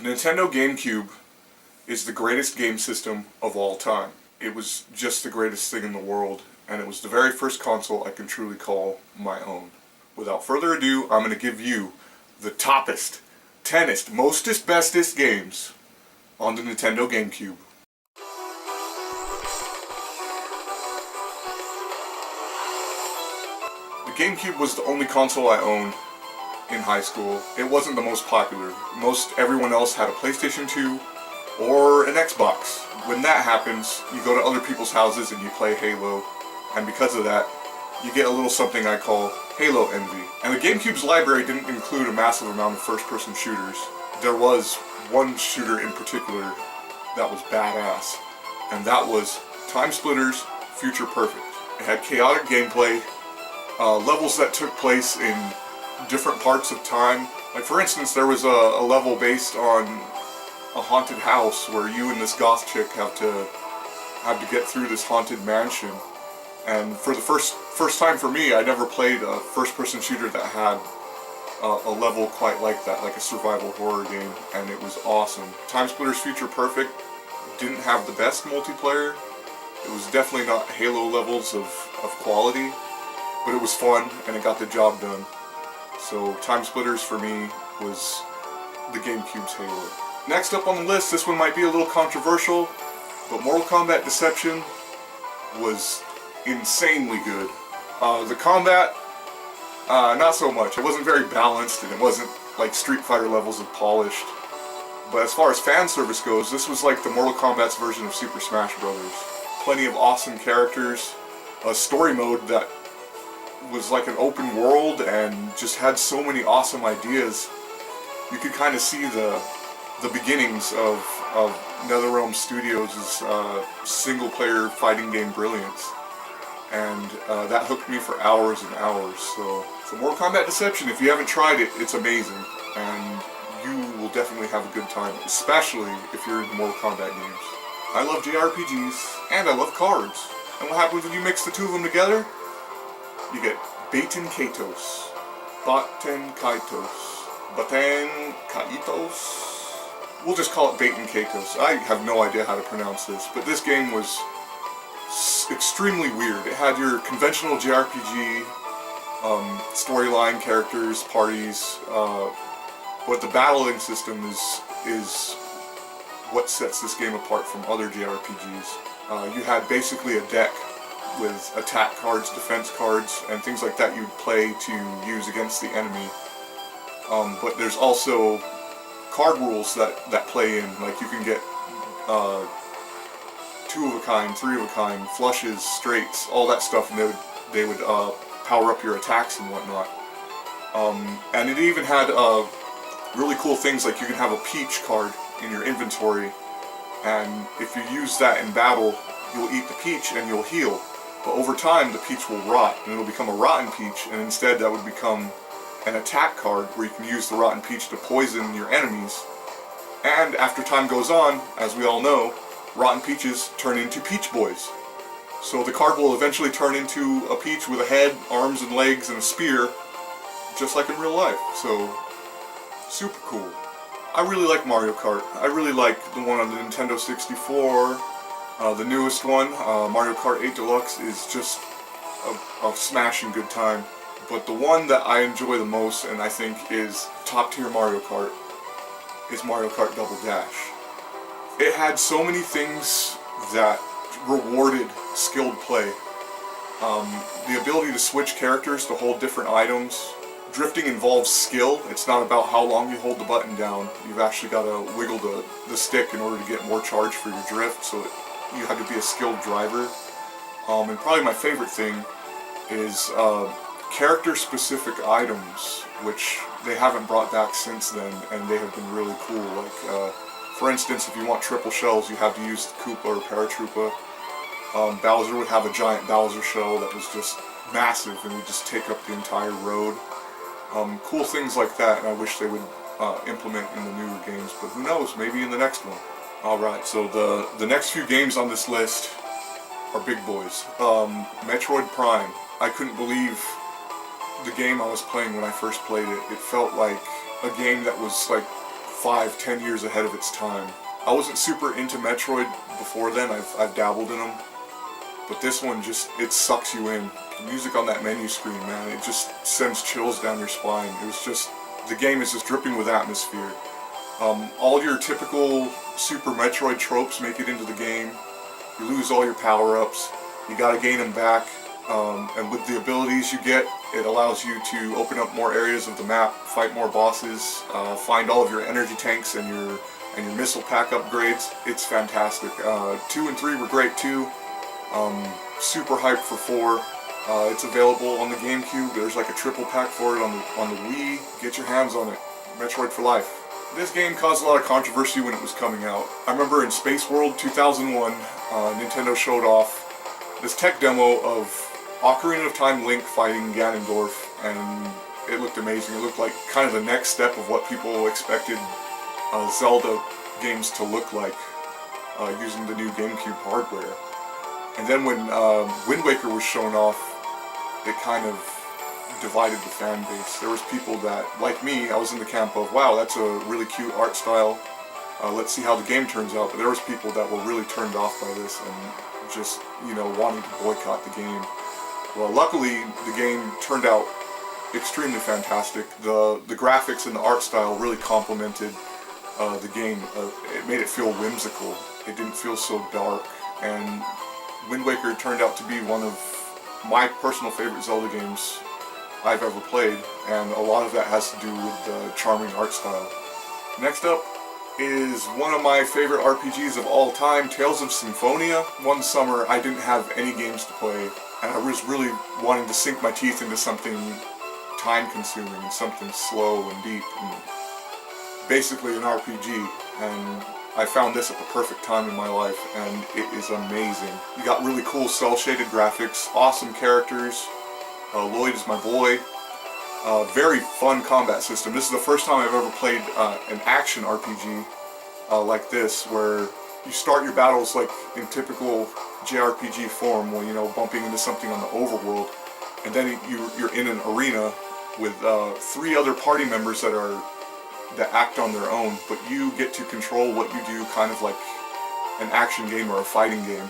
Nintendo GameCube is the greatest game system of all time. It was just the greatest thing in the world, and it was the very first console I can truly call my own. Without further ado, I'm going to give you the toppest, 10th, mostest, bestest games on the Nintendo GameCube. The GameCube was the only console I owned in high school. It wasn't the most popular. Everyone else had a PlayStation 2 or an Xbox. When that happens, you go to other people's houses and you play Halo, and because of that, you get a little something I call Halo envy. And the GameCube's library didn't include a massive amount of first-person shooters. There was one shooter in particular that was badass, and that was Time Splitter's Future Perfect. It had chaotic gameplay, levels that took place in different parts of time. Like, for instance, there was a level based on a haunted house where you and this goth chick have to get through this haunted mansion. And for the first time for me, I never played a first-person shooter that had a level quite like that, like a survival horror game, and it was awesome. Time Splitter's Future Perfect didn't have the best multiplayer. It was definitely not Halo levels of quality, but it was fun and it got the job done. So Time Splitters for me was the GameCube's Halo. Next up on the list, this one might be a little controversial, but Mortal Kombat Deception was insanely good. The combat, not so much. It wasn't very balanced, and it wasn't like Street Fighter levels of polished. But as far as fan service goes, this was like the Mortal Kombat's version of Super Smash Bros. Plenty of awesome characters, a story mode that was like an open world and just had so many awesome ideas. You could kind of see the beginnings of NetherRealm Studios' single-player fighting game brilliance, and that hooked me for hours and hours. So Mortal Kombat Deception, if you haven't tried it, it's amazing, and you will definitely have a good time, especially if you're into Mortal Kombat games. I love JRPGs, and I love cards. And what happens when you mix the two of them together? You get Baten Kaitos. Baten Kaitos. Baten Kaitos? We'll just call it Baten Kaitos. I have no idea how to pronounce this, but this game was extremely weird. It had your conventional JRPG storyline, characters, parties, but the battling system is what sets this game apart from other JRPGs. You had basically a deck with attack cards, defense cards, and things like that you'd play to use against the enemy. But there's also card rules that play in. Like, you can get 2 of a kind, 3 of a kind, flushes, straights, all that stuff, and they would power up your attacks and whatnot. And it even had really cool things, like you can have a peach card in your inventory, and if you use that in battle, you'll eat the peach and you'll heal. But over time, the peach will rot, and it'll become a rotten peach, and instead that would become an attack card where you can use the rotten peach to poison your enemies. And after time goes on, as we all know, rotten peaches turn into peach boys. So the card will eventually turn into a peach with a head, arms and legs, and a spear, just like in real life. So, super cool. I really like Mario Kart. I really like the one on the Nintendo 64. The newest one, Mario Kart 8 Deluxe, is just a smashing good time. But the one that I enjoy the most, and I think is top tier Mario Kart, is Mario Kart Double Dash. It had so many things that rewarded skilled play. The ability to switch characters to hold different items. Drifting involves skill. It's not about how long you hold the button down. You've actually got to wiggle the stick in order to get more charge for your drift, so you have to be a skilled driver. And probably my favorite thing is character-specific items, which they haven't brought back since then, and they have been really cool. Like, for instance, if you want triple shells, you have to use the Koopa or Paratroopa. Bowser would have a giant Bowser shell that was just massive and would just take up the entire road. Cool things like that, and I wish they would implement in the newer games, but who knows, maybe in the next one. Alright, so the next few games on this list are big boys. Metroid Prime. I couldn't believe the game I was playing when I first played it. It felt like a game that was like 5-10 years ahead of its time. I wasn't super into Metroid before then. I've dabbled in them, but this one just, it sucks you in. The music on that menu screen, man, it just sends chills down your spine. It was just, the game is just dripping with atmosphere. All your typical Super Metroid tropes make it into the game. You lose all your power-ups, you gotta gain them back, and with the abilities you get, it allows you to open up more areas of the map, fight more bosses, find all of your energy tanks and your missile pack upgrades. It's fantastic. 2 and 3 were great too. Super hyped for 4. It's available on the GameCube. There's like a triple pack for it on the Wii. Get your hands on it. Metroid for life. This game caused a lot of controversy when it was coming out. I remember in Space World 2001, Nintendo showed off this tech demo of Ocarina of Time Link fighting Ganondorf, and it looked amazing. It looked like kind of the next step of what people expected Zelda games to look like using the new GameCube hardware. And then when Wind Waker was shown off, it kind of divided the fan base. There was people that, like me, I was in the camp of, wow, that's a really cute art style, let's see how the game turns out. But there was people that were really turned off by this and just, you know, wanting to boycott the game. Well, luckily, the game turned out extremely fantastic. The graphics and the art style really complemented the game. It made it feel whimsical. It didn't feel so dark. And Wind Waker turned out to be one of my personal favorite Zelda games I've ever played, and a lot of that has to do with the charming art style. Next up is one of my favorite RPGs of all time, Tales of Symphonia. One summer I didn't have any games to play, and I was really wanting to sink my teeth into something time-consuming and something slow and deep, and basically an RPG, and I found this at the perfect time in my life, and it is amazing. You got really cool cel-shaded graphics, awesome characters. Lloyd is my boy. Very fun combat system. This is the first time I've ever played an action RPG like this, where you start your battles like in typical JRPG form, where, you know, bumping into something on the overworld, and then you're in an arena with 3 other party members that act on their own, but you get to control what you do, kind of like an action game or a fighting game.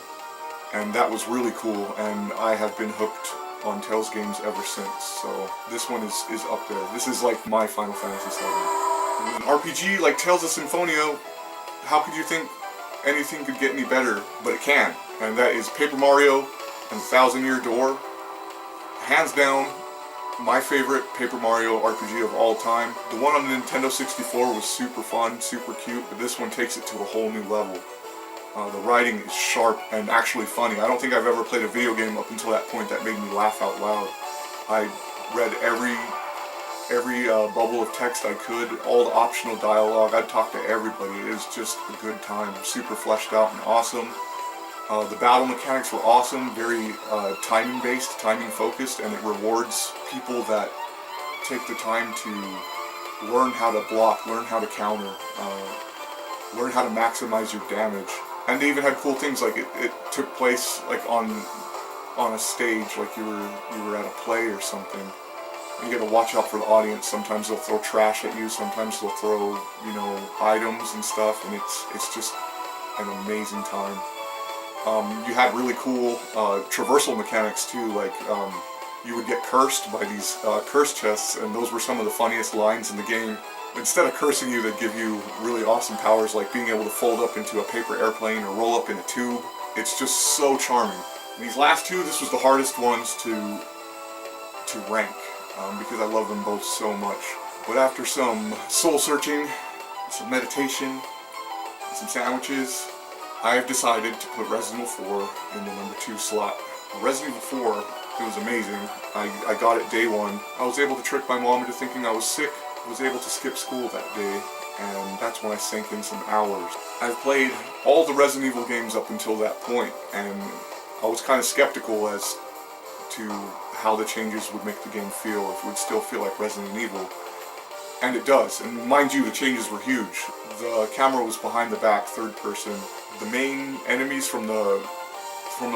And that was really cool, and I have been hooked on Tales games ever since, so this one is up there. This is like my Final Fantasy VII. With an RPG like Tales of Symphonia, how could you think anything could get any better? But it can, and that is Paper Mario and the Thousand Year Door. Hands down, my favorite Paper Mario RPG of all time. The one on the Nintendo 64 was super fun, super cute, but this one takes it to a whole new level. The writing is sharp and actually funny. I don't think I've ever played a video game up until that point that made me laugh out loud. I read every bubble of text I could, all the optional dialogue. I'd talk to everybody. It was just a good time. Super fleshed out and awesome. The battle mechanics were awesome, very timing-based, timing-focused, and it rewards people that take the time to learn how to block, learn how to counter, learn how to maximize your damage. And they even had cool things, like it took place like on a stage, like you were at a play or something. You gotta watch out for the audience. Sometimes they'll throw trash at you, sometimes they'll throw, you know, items and stuff, and it's just an amazing time. You had really cool traversal mechanics too, like you would get cursed by these curse chests, and those were some of the funniest lines in the game. Instead of cursing you, they'd give you really awesome powers, like being able to fold up into a paper airplane or roll up in a tube. It's just so charming. And these last two, this was the hardest ones to rank, because I love them both so much. But after some soul searching, some meditation, some sandwiches, I have decided to put Resident Evil 4 in the number 2 slot. Resident Evil 4, it was amazing. I got it day one. I was able to trick my mom into thinking I was sick. I was able to skip school that day, and that's when I sank in some hours. I've played all the Resident Evil games up until that point, and I was kind of skeptical as to how the changes would make the game feel, if it would still feel like Resident Evil. And it does, and mind you, the changes were huge. The camera was behind the back, third person. The main enemies from the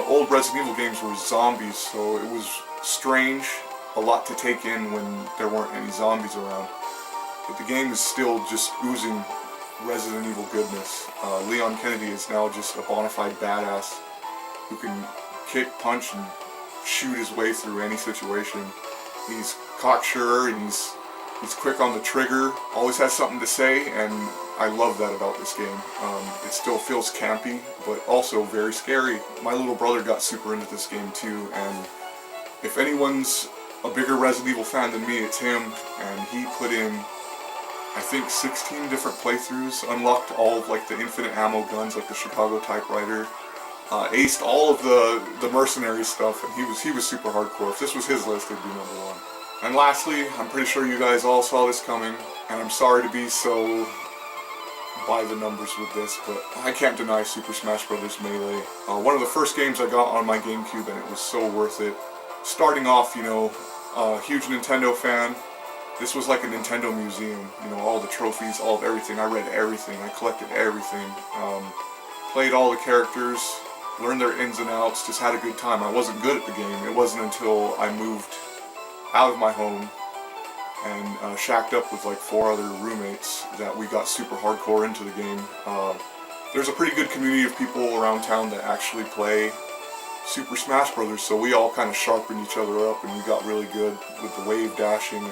old Resident Evil games were zombies, so it was strange, a lot to take in when there weren't any zombies around. But the game is still just oozing Resident Evil goodness. Leon Kennedy is now just a bona fide badass who can kick, punch, and shoot his way through any situation. He's cocksure and he's quick on the trigger, always has something to say, and I love that about this game. It still feels campy, but also very scary. My little brother got super into this game too, and if anyone's a bigger Resident Evil fan than me, it's him, and he put in, I think, 16 different playthroughs, unlocked all of like the infinite ammo guns, like the Chicago typewriter, aced all of the mercenary stuff, and he was super hardcore. If this was his list, it'd be #1. And lastly, I'm pretty sure you guys all saw this coming, and I'm sorry to be so by the numbers with this, but I can't deny Super Smash Bros. Melee. One of the first games I got on my GameCube, and it was so worth it. Starting off, you know, a huge Nintendo fan. This was like a Nintendo museum, you know, all the trophies, all of everything. I read everything, I collected everything. Played all the characters, learned their ins and outs, just had a good time. I wasn't good at the game. It wasn't until I moved out of my home and shacked up with like 4 other roommates that we got super hardcore into the game. There's a pretty good community of people around town that actually play Super Smash Bros. So we all kind of sharpened each other up, and we got really good with the wave dashing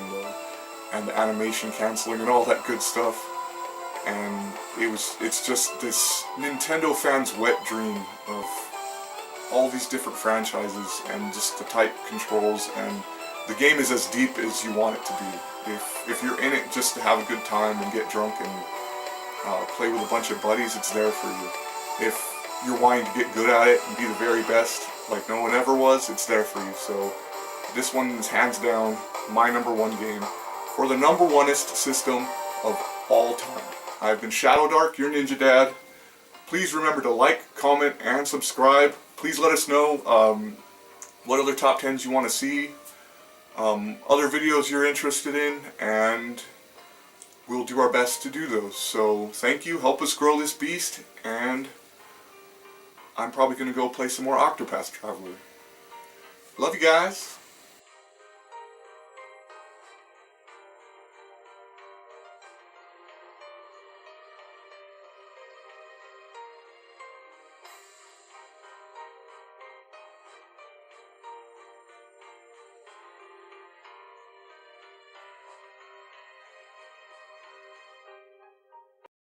and the animation canceling and all that good stuff. And it's just this Nintendo fan's wet dream of all these different franchises and just the tight controls, and the game is as deep as you want it to be. If you're in it just to have a good time and get drunk and play with a bunch of buddies, it's there for you. If you're wanting to get good at it and be the very best, like no one ever was, it's there for you. So this one is hands down my #1 game for the #1est system of all time. I've been ShdwDark, your Ninja Dad. Please remember to like, comment, and subscribe. Please let us know what other top 10s you want to see, other videos you're interested in, and we'll do our best to do those. So thank you, help us grow this beast, and I'm probably going to go play some more Octopath Traveler. Love you guys.